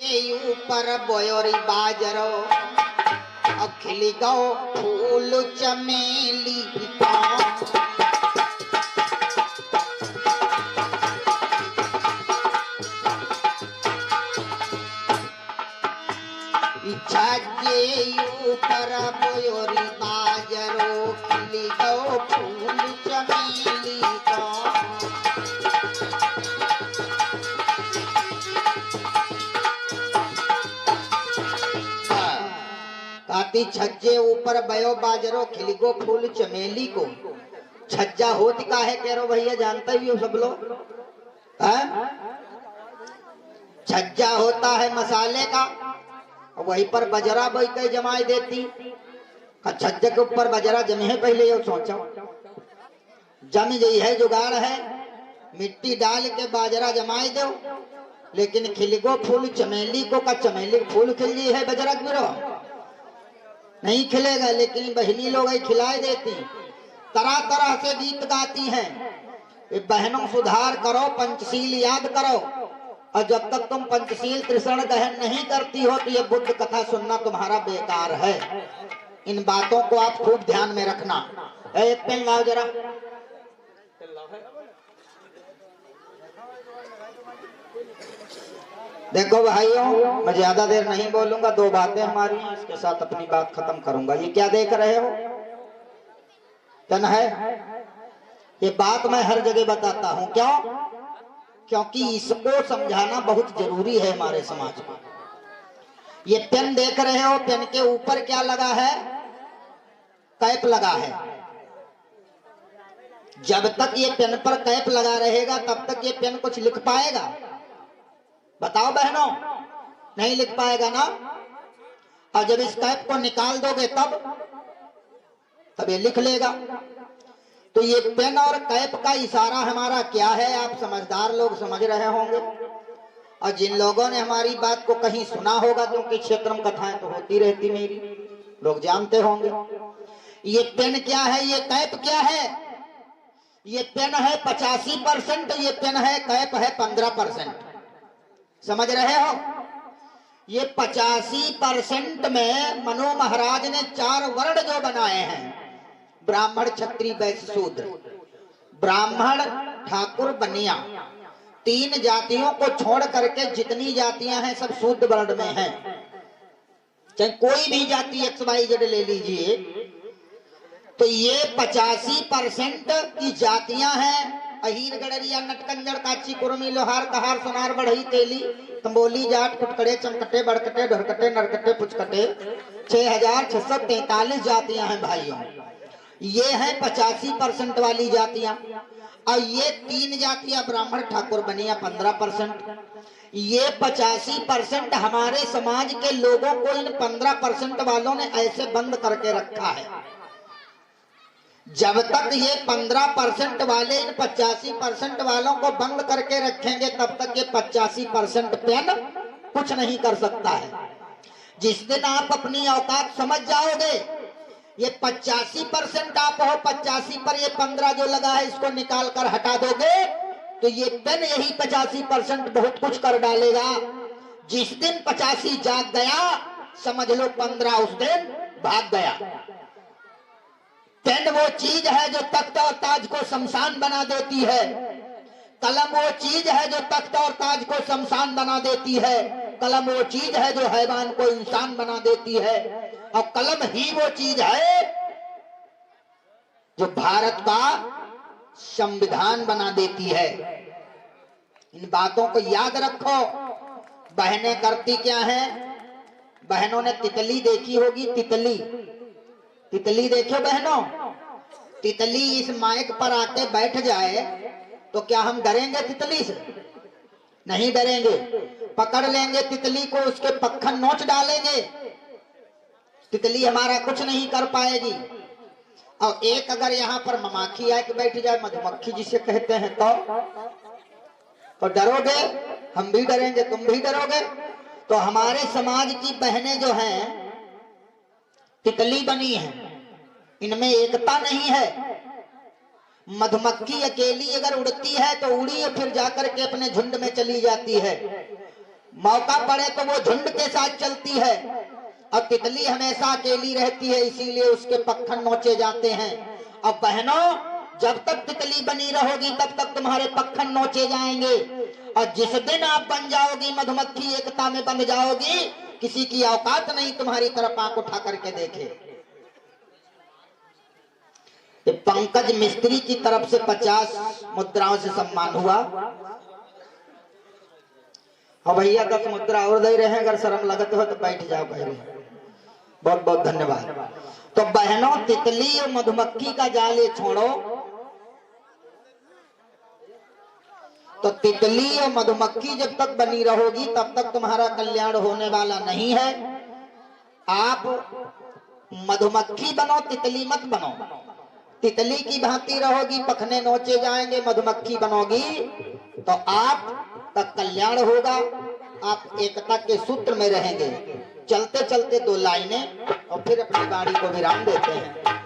ऊपर बोयोरी बाजरो खिली गो फूल चमेली छज्जे ऊपर बोयोरी बाजरो खिली गो फूल चमेली काती छज्जे ऊपर बयो बाजरो खिलगो फूल चमेली को। छज्जा होती का है कह रो भैया, जानते भी हो सब लोग। छज्जा होता है मसाले का, वहीं पर बजरा बई के जमाई देती। छज्जे के ऊपर बजरा जमे है, पहले ये सोचो जम गई है, जुगाड़ है, मिट्टी डाल के बाजरा जमाई दो। लेकिन खिलगो फूल चमेली को का चमेली फूल खिल गई है, बजरा गिरो नहीं खिलेगा। लेकिन बहनी लोग खिलाई देती, तरह तरह से गीत गाती हैं। बहनों सुधार करो, पंचशील याद करो। और जब तक तुम पंचशील त्रिशरण गहन नहीं करती हो तो ये बुद्ध कथा सुनना तुम्हारा बेकार है। इन बातों को आप खूब ध्यान में रखना। एक पेन लाओ जरा। देखो भाइयों, मैं ज्यादा देर नहीं बोलूंगा, दो बातें हमारी हैं, इसके साथ अपनी बात खत्म करूंगा। ये क्या देख रहे हो, तन है। ये बात मैं हर जगह बताता हूं, क्यों? क्योंकि इसको समझाना बहुत जरूरी है हमारे समाज में। ये पेन देख रहे हो, पेन के ऊपर क्या लगा है? कैप लगा है। जब तक ये पेन पर कैप लगा रहेगा तब तक ये पेन कुछ लिख पाएगा? बताओ बहनों, नहीं लिख पाएगा ना। और जब इस कैप को निकाल दोगे तब ये लिख लेगा। तो ये पेन और कैप का इशारा हमारा क्या है, आप समझदार लोग समझ रहे होंगे। और जिन लोगों ने हमारी बात को कहीं सुना होगा, क्योंकि क्षेत्र में कथाएं तो होती रहती मेरी, लोग जानते होंगे। ये पेन क्या है, ये कैप क्या है? ये पेन है 85%, ये पेन है कैप है 15%। समझ रहे हो? ये 85% में मनु महाराज ने 4 वर्ण जो बनाए हैं, ब्राह्मण क्षत्रिय वैश्य शूद्र, ब्राह्मण ठाकुर बनिया, 3 जातियों को छोड़ करके जितनी जातियां हैं सब शूद्र वर्ण में हैं। चाहे कोई भी जाति XYZ ले लीजिए, तो ये 85% की जातियां हैं। अहीर गड़रिया नटकंजर काची कुर्मी लोहार कहार सोनार बढ़ई तेली तंबोली जाट कुटकड़े चमकटे बड़कटे ढरकटे नरकटे पुचकटे 6643 जातियां हैं भाइयों। ये हैं 85% वाली जातियां। और ये 3 जातियां ब्राह्मण ठाकुर बनिया 15%। ये 85% हमारे समाज के लोगों को इन 15% वालों ने ऐसे बंद करके रखा है। जब तक ये 15% वाले इन 85% वालों को बंद करके रखेंगे तब तक ये 85% पेन कुछ नहीं कर सकता है। जिस दिन आप अपनी औकात समझ जाओगे, ये 85% आप हो, 85 पर ये 15 जो लगा है इसको निकाल कर हटा दोगे तो ये पेन यही 85% बहुत कुछ कर डालेगा। जिस दिन 85 जाग गया समझ लो 15 उस दिन भाग गया। पेन वो चीज है जो तख्त और ताज को शमशान बना देती है। कलम वो चीज है जो तख्त और ताज को शमशान बना देती है। कलम वो चीज है जो हैवान को इंसान बना देती है। और कलम ही वो चीज है जो भारत का संविधान बना देती है। इन बातों को याद रखो। बहनें करती क्या है? बहनों ने तितली देखी होगी, तितली तितली देखो बहनों। तितली इस माइक पर आके बैठ जाए तो क्या हम डरेंगे तितली से? नहीं डरेंगे। पकड़ लेंगे तितली को, उसके पक्खन नोच डालेंगे, तितली हमारा कुछ नहीं कर पाएगी। और एक अगर यहाँ पर ममाखी आके बैठ जाए, मधुमक्खी जिसे कहते हैं, तो डरोगे? हम भी डरेंगे, तुम भी डरोगे। तो हमारे समाज की बहनें जो हैं तितली बनी है, इनमें एकता नहीं है। मधुमक्खी अकेली अगर उड़ती है तो उड़ी है, फिर जाकर के अपने झुंड में चली जाती है। मौका पड़े तो वो झुंड के साथ चलती है, और तितली हमेशा अकेली रहती है, इसीलिए उसके पक्खन नोचे जाते हैं। अब बहनों, जब तक तितली बनी रहोगी तब तक तुम्हारे पक्खन नोचे जाएंगे, और जिस दिन आप बन जाओगी मधुमक्खी, एकता में बन जाओगी, किसी की औकात नहीं तुम्हारी तरफ आंख उठा करके देखे। पंकज मिस्त्री की तरफ से 50 मुद्राओं से सम्मान हुआ। और भैया 10 मुद्रा और दे रहे हैं, अगर शर्म लगत हो तो बैठ जाओ भाई। बहुत बहुत धन्यवाद। तो बहनों, तितली और मधुमक्खी का जाल ये छोड़ो। तो तितली और मधुमक्खी जब तक बनी रहोगी तब तक तुम्हारा कल्याण होने वाला नहीं है। आप मधुमक्खी बनो, तितली मत बनो। तितली की भांति रहोगी, पखने नोचे जाएंगे, मधुमक्खी बनोगी तो आपका कल्याण होगा, आप एकता के सूत्र में रहेंगे। चलते चलते 2 लाइनें और फिर अपनी वाणी को विराम देते हैं।